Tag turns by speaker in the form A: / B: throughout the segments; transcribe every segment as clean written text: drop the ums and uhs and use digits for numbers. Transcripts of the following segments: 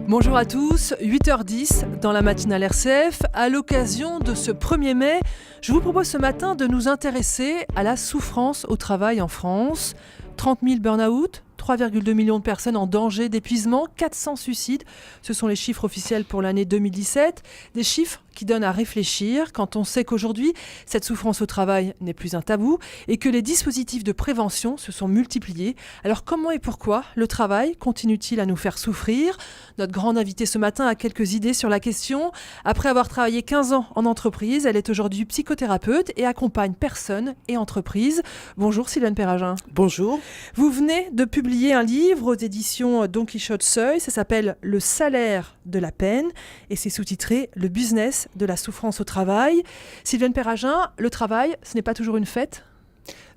A: Bonjour à tous, 8h10 dans la matinale RCF. À l'occasion de ce 1er mai, je vous propose ce matin de nous intéresser à la souffrance au travail en France. 30 000 burn-out, 3,2 millions de personnes en danger d'épuisement, 400 suicides. Ce sont les chiffres officiels pour l'année 2017. Des chiffres qui donnent à réfléchir quand on sait qu'aujourd'hui, cette souffrance au travail n'est plus un tabou et que les dispositifs de prévention se sont multipliés. Alors comment et pourquoi le travail continue-t-il à nous faire souffrir ? Notre grande invitée ce matin a quelques idées sur la question. Après avoir travaillé 15 ans en entreprise, elle est aujourd'hui psychothérapeute et accompagne personnes et entreprises. Bonjour Sylvaine Perragin.
B: Bonjour.
A: Vous venez de publier un livre aux éditions Don Quichotte Seuil. Ça s'appelle « Le salaire de la peine » et c'est sous-titré « Le business de la souffrance au travail ». Sylvaine Perragin, le travail, ce n'est pas toujours une fête ?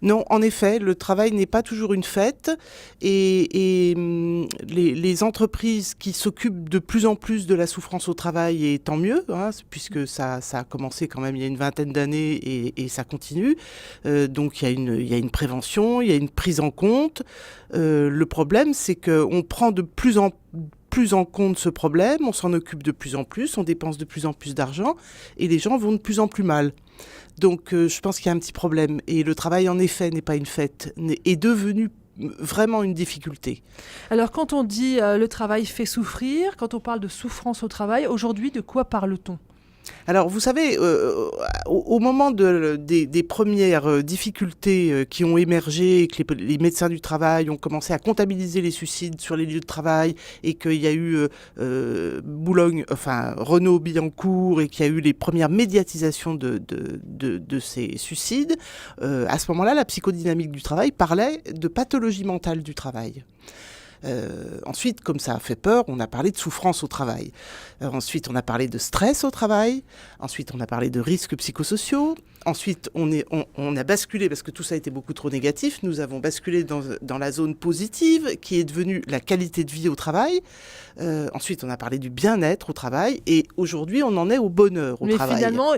B: Non, en effet, le travail n'est pas toujours une fête et les entreprises qui s'occupent de plus en plus de la souffrance au travail, et tant mieux, puisque ça a commencé quand même il y a une vingtaine d'années et ça continue. Donc il y a une prévention, il y a une prise en compte. Le problème, c'est qu'on prend de plus en compte ce problème, on s'en occupe de plus en plus, on dépense de plus en plus d'argent et les gens vont de plus en plus mal. Donc je pense qu'il y a un petit problème et le travail en effet n'est pas une fête, est devenu vraiment une difficulté.
A: Alors quand on dit le travail fait souffrir, quand on parle de souffrance au travail, aujourd'hui de quoi parle-t-on ?
B: Alors, vous savez, au moment des premières difficultés qui ont émergé, que les médecins du travail ont commencé à comptabiliser les suicides sur les lieux de travail et qu'il y a eu Renault-Billancourt et qu'il y a eu les premières médiatisations de ces suicides, à ce moment-là, la psychodynamique du travail parlait de pathologie mentale du travail. Ensuite, comme ça a fait peur, on a parlé de souffrance au travail. Ensuite, on a parlé de stress au travail. Ensuite, on a parlé de risques psychosociaux. Ensuite, on a basculé, parce que tout ça a été beaucoup trop négatif, nous avons basculé dans la zone positive, qui est devenue la qualité de vie au travail. Ensuite, on a parlé du bien-être au travail. Et aujourd'hui, on en est au bonheur au travail.
A: Mais finalement,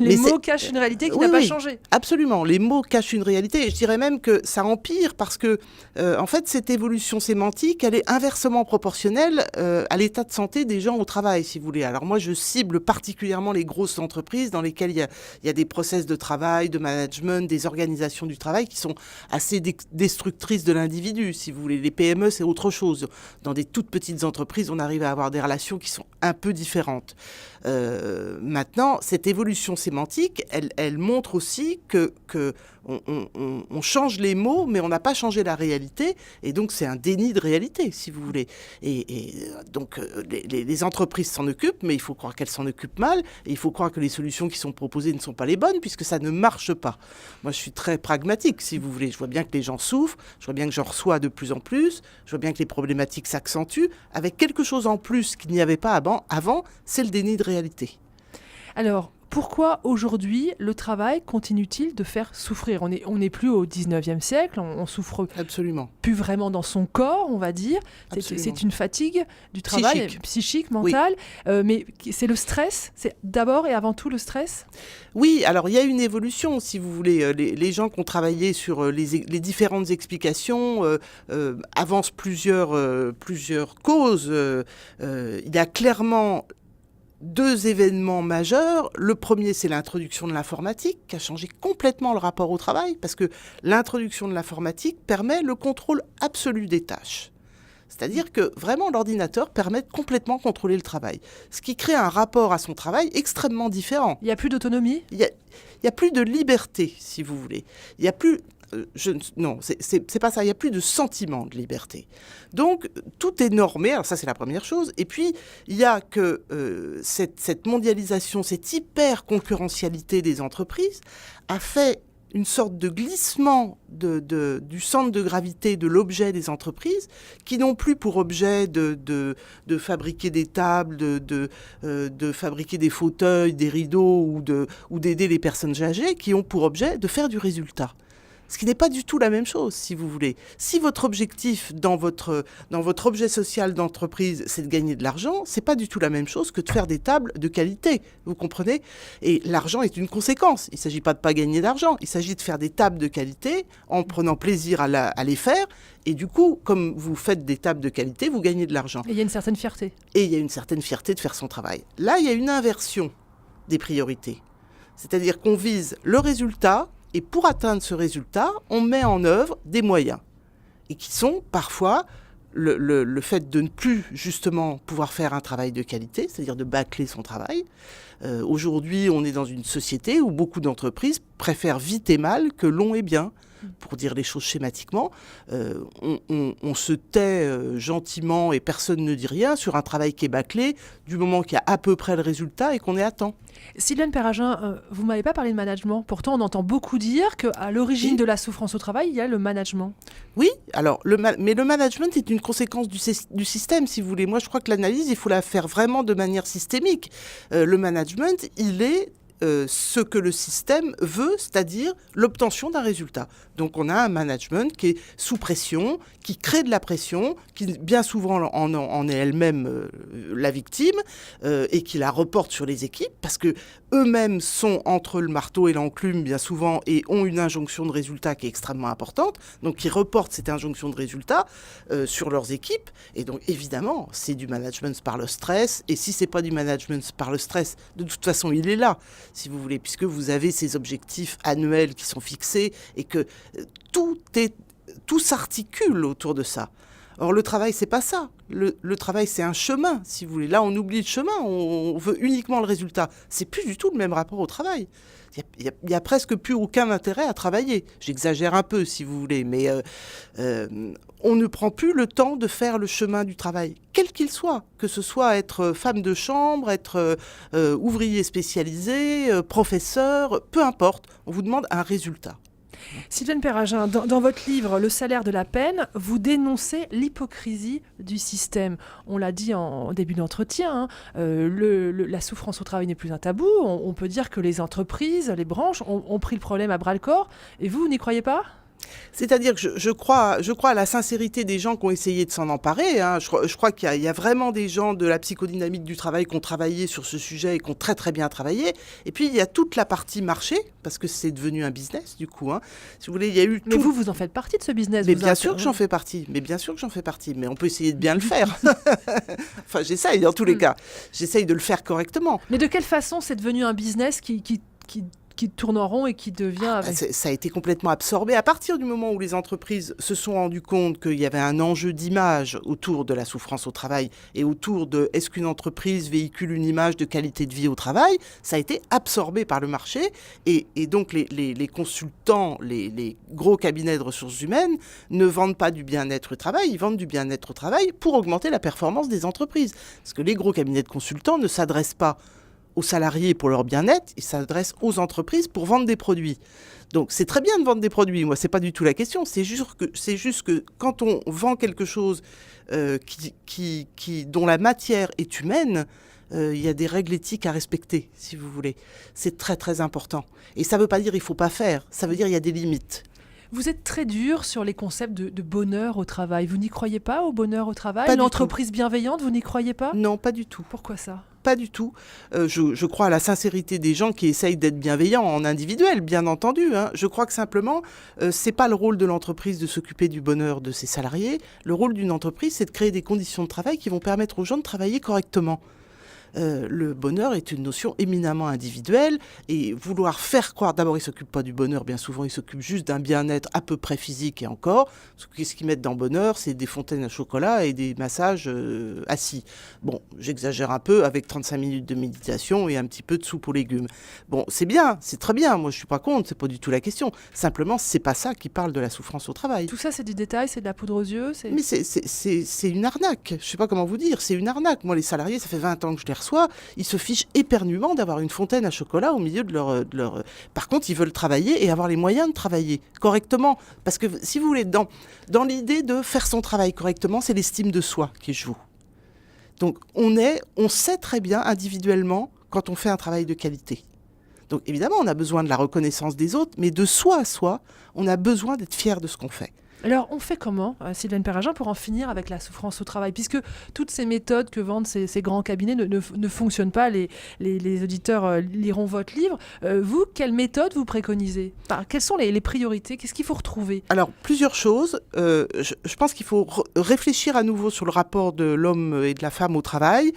A: les mots cachent une réalité qui n'a pas changé.
B: Absolument, les mots cachent une réalité. Et je dirais même que ça empire, parce que, en fait, cette évolution sémantique, elle est inversement proportionnelle à l'état de santé des gens au travail, si vous voulez. Alors moi, je cible particulièrement les grosses entreprises dans lesquelles il y a des process de travail, de management, des organisations du travail qui sont assez destructrices de l'individu, si vous voulez. Les PME, c'est autre chose. Dans des toutes petites entreprises, on arrive à avoir des relations qui sont un peu différentes. Maintenant, cette évolution sémantique, elle montre aussi que on change les mots, mais on n'a pas changé la réalité, et donc c'est un déni de réalité, si vous voulez. Et donc les entreprises s'en occupent, mais il faut croire qu'elles s'en occupent mal, et il faut croire que les solutions qui sont proposées ne sont pas les bonnes, puisque ça ne marche pas. Moi, je suis très pragmatique, si vous voulez. Je vois bien que les gens souffrent, je vois bien que j'en reçois de plus en plus, je vois bien que les problématiques s'accentuent, avec quelque chose en plus qu'il n'y avait pas avant, c'est le déni de réalité.
A: Alors, pourquoi aujourd'hui le travail continue-t-il de faire souffrir ? On n'est plus au 19e siècle, on souffre
B: Absolument.
A: Plus vraiment dans son corps, on va dire. C'est une fatigue du travail, psychique, mentale. Oui. Mais c'est le stress ? C'est d'abord et avant tout le stress ?
B: Oui, alors il y a une évolution, si vous voulez. Les gens qui ont travaillé sur les différentes explications avancent plusieurs causes. Il y a clairement 2 événements majeurs. Le premier, c'est l'introduction de l'informatique, qui a changé complètement le rapport au travail, parce que l'introduction de l'informatique permet le contrôle absolu des tâches. C'est-à-dire que vraiment l'ordinateur permet de complètement contrôler le travail, ce qui crée un rapport à son travail extrêmement différent.
A: Il n'y a plus d'autonomie ?
B: Il y a plus de liberté, si vous voulez. Il y a plus... non, c'est pas ça. Il n'y a plus de sentiment de liberté. Donc, tout est normé. Alors ça, c'est la première chose. Et puis, il y a que cette mondialisation, cette hyper-concurrentialité des entreprises a fait une sorte de glissement du centre de gravité de l'objet des entreprises, qui n'ont plus pour objet de fabriquer des tables, de fabriquer des fauteuils, des rideaux ou d'aider les personnes âgées, qui ont pour objet de faire du résultat. Ce qui n'est pas du tout la même chose, si vous voulez. Si votre objectif dans votre objet social d'entreprise, c'est de gagner de l'argent, c'est pas du tout la même chose que de faire des tables de qualité. Vous comprenez ? Et l'argent est une conséquence. Il ne s'agit pas de pas gagner d'argent. Il s'agit de faire des tables de qualité en prenant plaisir à les faire. Et du coup, comme vous faites des tables de qualité, vous gagnez de l'argent.
A: Et il y a une certaine fierté.
B: Et il y a une certaine fierté de faire son travail. Là, il y a une inversion des priorités. C'est-à-dire qu'on vise le résultat. Et pour atteindre ce résultat, on met en œuvre des moyens. Et qui sont parfois le fait de ne plus justement pouvoir faire un travail de qualité, c'est-à-dire de bâcler son travail. Aujourd'hui, on est dans une société où beaucoup d'entreprises préfèrent vite et mal que long et bien. Pour dire les choses schématiquement, on se tait gentiment et personne ne dit rien sur un travail qui est bâclé du moment qu'il y a à peu près le résultat et qu'on est à temps.
A: Sylviane Perragin, vous ne m'avez pas parlé de management. Pourtant, on entend beaucoup dire qu'à l'origine de la souffrance au travail, il y a le management.
B: Oui, alors, mais le management est une conséquence du système, si vous voulez. Moi, je crois que l'analyse, il faut la faire vraiment de manière systémique. Le management, il est ce que le système veut, c'est-à-dire l'obtention d'un résultat. Donc on a un management qui est sous pression, qui crée de la pression, qui bien souvent en est elle-même la victime et qui la reporte sur les équipes parce que eux-mêmes sont entre le marteau et l'enclume bien souvent et ont une injonction de résultat qui est extrêmement importante. Donc ils reportent cette injonction de résultat sur leurs équipes et donc évidemment c'est du management par le stress et si c'est pas du management par le stress, de toute façon il est là. Si vous voulez, puisque vous avez ces objectifs annuels qui sont fixés et que tout s'articule autour de ça. Or, le travail, c'est pas ça. Le travail, c'est un chemin, si vous voulez. Là, on oublie le chemin, on veut uniquement le résultat. C'est plus du tout le même rapport au travail. Il y a presque plus aucun intérêt à travailler. J'exagère un peu, si vous voulez, mais on ne prend plus le temps de faire le chemin du travail, quel qu'il soit, que ce soit être femme de chambre, être ouvrier spécialisé, professeur, peu importe, on vous demande un résultat.
A: Sylviane Perragin, dans votre livre « Le salaire de la peine », vous dénoncez l'hypocrisie du système. On l'a dit en début d'entretien, la souffrance au travail n'est plus un tabou. On peut dire que les entreprises, les branches ont pris le problème à bras-le-corps. Et vous n'y croyez pas ?
B: C'est-à-dire que je crois à la sincérité des gens qui ont essayé de s'en emparer. Je crois qu'il y a vraiment des gens de la psychodynamique du travail qui ont travaillé sur ce sujet et qui ont très très bien travaillé. Et puis il y a toute la partie marché, parce que c'est devenu un business du coup. Si vous voulez, il y a eu.
A: Mais vous en faites partie de ce business.
B: Mais bien sûr que j'en fais partie. Mais on peut essayer de bien le faire. Enfin, j'essaye dans tous les cas. J'essaye de le faire correctement.
A: Mais de quelle façon c'est devenu un business qui tourne en rond et qui devient...
B: Ça a été complètement absorbé. À partir du moment où les entreprises se sont rendues compte qu'il y avait un enjeu d'image autour de la souffrance au travail et autour de est-ce qu'une entreprise véhicule une image de qualité de vie au travail, ça a été absorbé par le marché et donc les consultants, les gros cabinets de ressources humaines ne vendent pas du bien-être au travail, ils vendent du bien-être au travail pour augmenter la performance des entreprises. Parce que les gros cabinets de consultants ne s'adressent pas aux salariés pour leur bien-être, ils s'adressent aux entreprises pour vendre des produits. Donc c'est très bien de vendre des produits, moi c'est pas du tout la question, c'est juste que quand on vend quelque chose dont la matière est humaine, il y a des règles éthiques à respecter, si vous voulez. C'est très très important. Et ça veut pas dire il faut pas faire, ça veut dire il y a des limites.
A: Vous êtes très dur sur les concepts de bonheur au travail. Vous n'y croyez pas au bonheur au travail ?
B: Pas
A: L'entreprise bienveillante, vous n'y croyez pas ?
B: Non, pas du tout.
A: Pourquoi ça ?
B: Pas du tout. Je crois à la sincérité des gens qui essayent d'être bienveillants en individuel, bien entendu. Je crois que simplement, c'est pas le rôle de l'entreprise de s'occuper du bonheur de ses salariés. Le rôle d'une entreprise, c'est de créer des conditions de travail qui vont permettre aux gens de travailler correctement. Le bonheur est une notion éminemment individuelle et vouloir faire croire, d'abord ils ne s'occupent pas du bonheur, bien souvent ils s'occupent juste d'un bien-être à peu près physique et encore, qu'est-ce qu'ils mettent dans bonheur, c'est des fontaines à chocolat et des massages assis. Bon, j'exagère un peu avec 35 minutes de méditation et un petit peu de soupe aux légumes. Bon, c'est bien, c'est très bien, moi je ne suis pas contre, c'est pas du tout la question. Simplement, c'est pas ça qui parle de la souffrance au travail.
A: Tout ça c'est du détail, c'est de la poudre aux yeux
B: Mais c'est une arnaque, je ne sais pas comment vous dire, c'est une arnaque. Moi les salariés, ça fait 20 ans que je les reçois, ils se fichent éperdument d'avoir une fontaine à chocolat au milieu de leur... Par contre, ils veulent travailler et avoir les moyens de travailler correctement. Parce que, si vous voulez, dans l'idée de faire son travail correctement, c'est l'estime de soi qui joue. Donc, on sait très bien individuellement quand on fait un travail de qualité. Donc évidemment, on a besoin de la reconnaissance des autres, mais de soi à soi, on a besoin d'être fier de ce qu'on fait.
A: Alors, on fait comment, Sylvaine Perragin, pour en finir avec la souffrance au travail? Puisque toutes ces méthodes que vendent ces grands cabinets ne fonctionnent pas. Les auditeurs liront votre livre. Vous, quelle méthode vous préconisez? Quelles sont les priorités? Qu'est-ce qu'il faut retrouver?
B: Alors, plusieurs choses. Je pense qu'il faut réfléchir à nouveau sur le rapport de l'homme et de la femme au travail.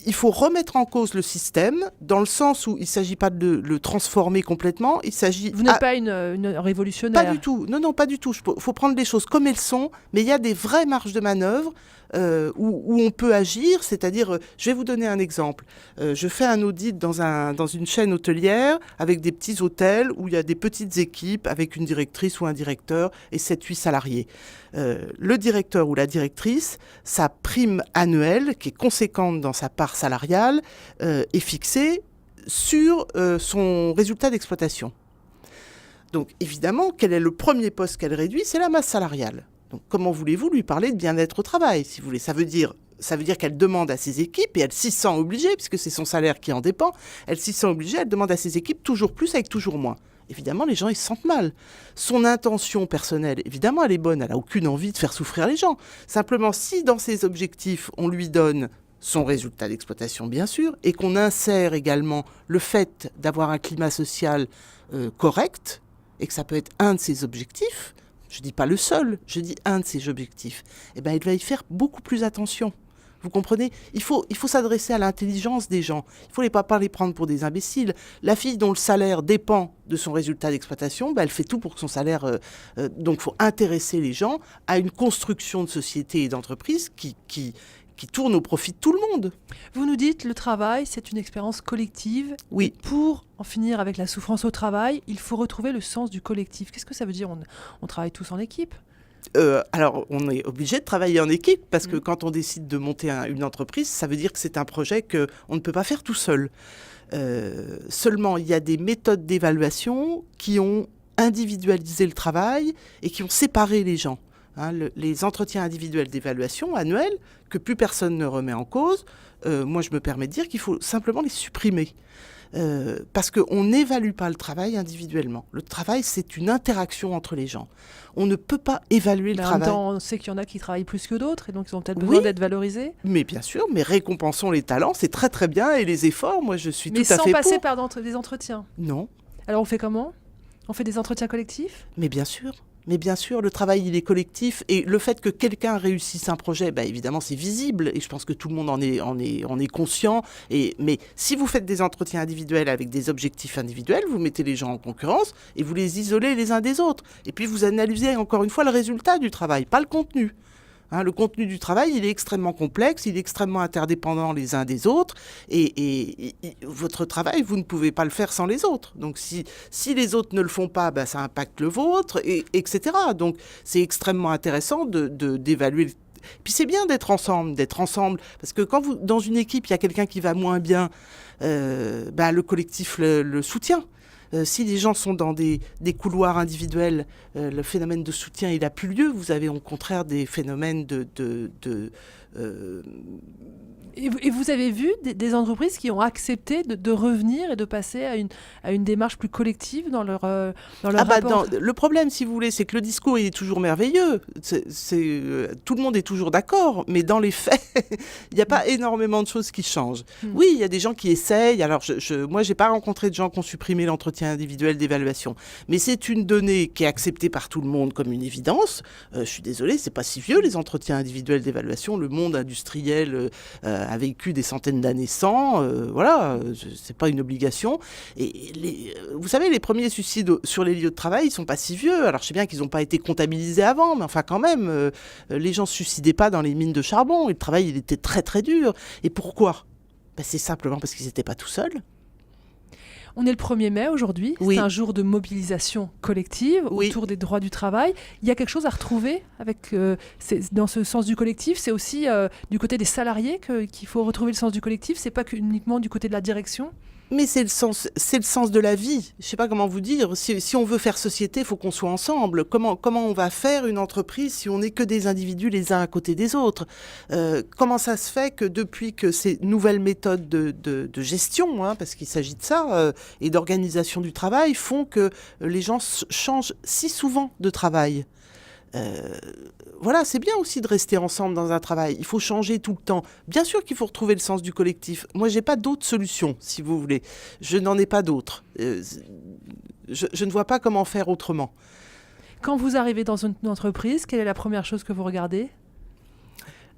B: Il faut remettre en cause le système, dans le sens où il ne s'agit pas de le transformer complètement.
A: Vous n'êtes pas une révolutionnaire?
B: Pas du tout. Non, pas du tout. Il faut prendre les choses comme elles sont, mais il y a des vraies marges de manœuvre où on peut agir. C'est-à-dire, je vais vous donner un exemple. Je fais un audit dans une chaîne hôtelière avec des petits hôtels où il y a des petites équipes avec une directrice ou un directeur et 7-8 salariés. Le directeur ou la directrice, sa prime annuelle, qui est conséquente dans sa part salariale, est fixée sur son résultat d'exploitation. Donc évidemment, quel est le premier poste qu'elle réduit? C'est la masse salariale. Donc comment voulez-vous lui parler de bien-être au travail, si vous voulez? Ça veut dire qu'elle demande à ses équipes, et elle s'y sent obligée, puisque c'est son salaire qui en dépend, elle s'y sent obligée, elle demande à ses équipes toujours plus avec toujours moins. Évidemment, les gens, ils se sentent mal. Son intention personnelle, évidemment, elle est bonne. Elle n'a aucune envie de faire souffrir les gens. Simplement, si dans ses objectifs, on lui donne son résultat d'exploitation, bien sûr, et qu'on insère également le fait d'avoir un climat social correct, et que ça peut être un de ses objectifs, je ne dis pas le seul, je dis un de ses objectifs, eh ben, il va y faire beaucoup plus attention. Vous comprenez? Il faut s'adresser à l'intelligence des gens. Il ne faut pas les prendre pour des imbéciles. La fille dont le salaire dépend de son résultat d'exploitation, elle fait tout pour que son salaire... donc il faut intéresser les gens à une construction de société et d'entreprise qui tourne au profit de tout le monde.
A: Vous nous dites, le travail, c'est une expérience collective.
B: Oui.
A: Et pour en finir avec la souffrance au travail, il faut retrouver le sens du collectif. Qu'est-ce que ça veut dire? On travaille tous en équipe?
B: Alors, on est obligé de travailler en équipe parce que quand on décide de monter une entreprise, ça veut dire que c'est un projet qu'on ne peut pas faire tout seul. Seulement, il y a des méthodes d'évaluation qui ont individualisé le travail et qui ont séparé les gens. Les entretiens individuels d'évaluation annuels, que plus personne ne remet en cause, moi je me permets de dire qu'il faut simplement les supprimer. Parce qu'on n'évalue pas le travail individuellement. Le travail, c'est une interaction entre les gens. On ne peut pas évaluer le travail.
A: En même temps, on sait qu'il y en a qui travaillent plus que d'autres, et donc ils ont peut-être besoin d'être valorisés.
B: Mais bien sûr, mais récompensons les talents, c'est très très bien, et les efforts, moi je suis tout à fait pour.
A: Mais sans passer par des entretiens?
B: Non.
A: Alors on fait comment? On fait des entretiens collectifs?
B: Mais bien sûr. Mais bien sûr, le travail, il est collectif. Et le fait que quelqu'un réussisse un projet, évidemment, c'est visible. Et je pense que tout le monde en est conscient. Mais si vous faites des entretiens individuels avec des objectifs individuels, vous mettez les gens en concurrence et vous les isolez les uns des autres. Et puis, vous analysez encore une fois le résultat du travail, pas le contenu. Le contenu du travail, il est extrêmement complexe, il est extrêmement interdépendant les uns des autres, et votre travail, vous ne pouvez pas le faire sans les autres. Donc si les autres ne le font pas, ça impacte le vôtre, etc. Donc c'est extrêmement intéressant d'évaluer. Puis c'est bien d'être ensemble, parce que quand dans une équipe, il y a quelqu'un qui va moins bien, le collectif le soutient. Si les gens sont dans des couloirs individuels, le phénomène de soutien, il n'a plus lieu. Vous avez au contraire des phénomènes
A: Et vous avez vu des entreprises qui ont accepté de revenir et de passer à une démarche plus collective dans leur rapport?
B: Le problème, si vous voulez, c'est que le discours, il est toujours merveilleux. Tout le monde est toujours d'accord, mais dans les faits, il n'y a pas énormément de choses qui changent. Oui, il y a des gens qui essayent. Alors, moi, je n'ai pas rencontré de gens qui ont supprimé l'entretien individuel d'évaluation. Mais c'est une donnée qui est acceptée par tout le monde comme une évidence. Je suis désolée, c'est pas si vieux, les entretiens individuels d'évaluation. Le monde industriel a vécu des centaines d'années sans, c'est pas une obligation. Et vous savez, les premiers suicides sur les lieux de travail, ils sont pas si vieux. Alors je sais bien qu'ils n'ont pas été comptabilisés avant, mais enfin quand même, les gens se suicidaient pas dans les mines de charbon, et le travail, il était très très dur. Et pourquoi? C'est simplement parce qu'ils n'étaient pas tout seuls.
A: On est le 1er mai aujourd'hui,
B: oui.
A: C'est un jour de mobilisation collective autour des droits du travail. Il y a quelque chose à retrouver dans ce sens du collectif. C'est aussi du côté des salariés qu'il faut retrouver le sens du collectif. C'est pas uniquement du côté de la direction.
B: Mais c'est le sens de la vie. Je ne sais pas comment vous dire. Si on veut faire société, il faut qu'on soit ensemble. Comment on va faire une entreprise si on n'est que des individus les uns à côté des autres? Comment ça se fait que depuis que ces nouvelles méthodes de gestion, parce qu'il s'agit de ça, et d'organisation du travail, font que les gens changent si souvent de travail? Voilà, c'est bien aussi de rester ensemble dans un travail. Il faut changer tout le temps. Bien sûr qu'il faut retrouver le sens du collectif. Moi, j'ai pas d'autre solution, si vous voulez. Je n'en ai pas d'autre. Je ne vois pas comment faire autrement.
A: Quand vous arrivez dans une entreprise, quelle est la première chose que vous regardez ?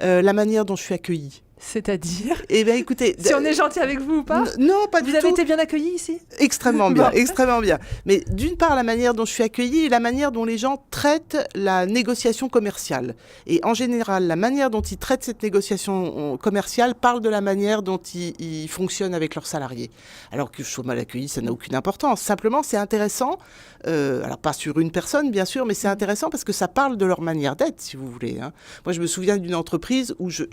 B: La manière dont je suis accueillie.
A: C'est-à-dire ?
B: Eh bien, écoutez...
A: Si on est gentil avec vous ou pas ?
B: Non, pas du tout.
A: Vous avez été bien accueilli ici ?
B: Extrêmement bien,
A: Bon.
B: extrêmement bien. Mais d'une part, la manière dont je suis accueillie et la manière dont les gens traitent la négociation commerciale. Et en général, la manière dont ils traitent cette négociation commerciale parle de la manière dont ils fonctionnent avec leurs salariés. Alors que je sois mal accueilli, ça n'a aucune importance. Simplement, c'est intéressant, alors pas sur une personne, bien sûr, mais c'est intéressant parce que ça parle de leur manière d'être, si vous voulez. Moi, je me souviens d'une entreprise où je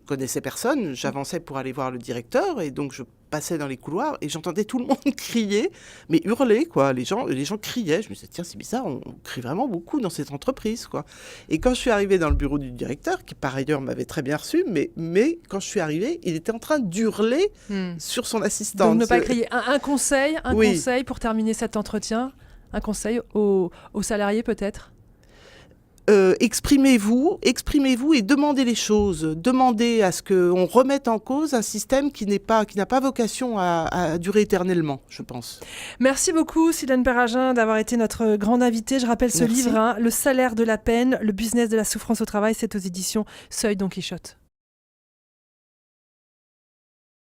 B: connaissais personne, j'avançais pour aller voir le directeur et donc je passais dans les couloirs et j'entendais tout le monde crier, mais hurler, quoi. Les gens criaient. Je me disais, tiens, c'est bizarre, on crie vraiment beaucoup dans cette entreprise, quoi. Et quand je suis arrivée dans le bureau du directeur, qui par ailleurs m'avait très bien reçu, mais quand je suis arrivée, il était en train d'hurler sur son assistante.
A: Donc ne pas crier. Un conseil
B: Oui.
A: conseil pour terminer cet entretien, un conseil aux salariés peut-être ?
B: Exprimez-vous et demandez les choses. Demandez à ce qu'on remette en cause un système qui n'a pas vocation à durer éternellement, je pense.
A: Merci beaucoup Silène Perragin d'avoir été notre grande invitée. Je rappelle ce
B: Merci.
A: livre, Le salaire de la peine, le business de la souffrance au travail, c'est aux éditions Seuil Don Quichotte.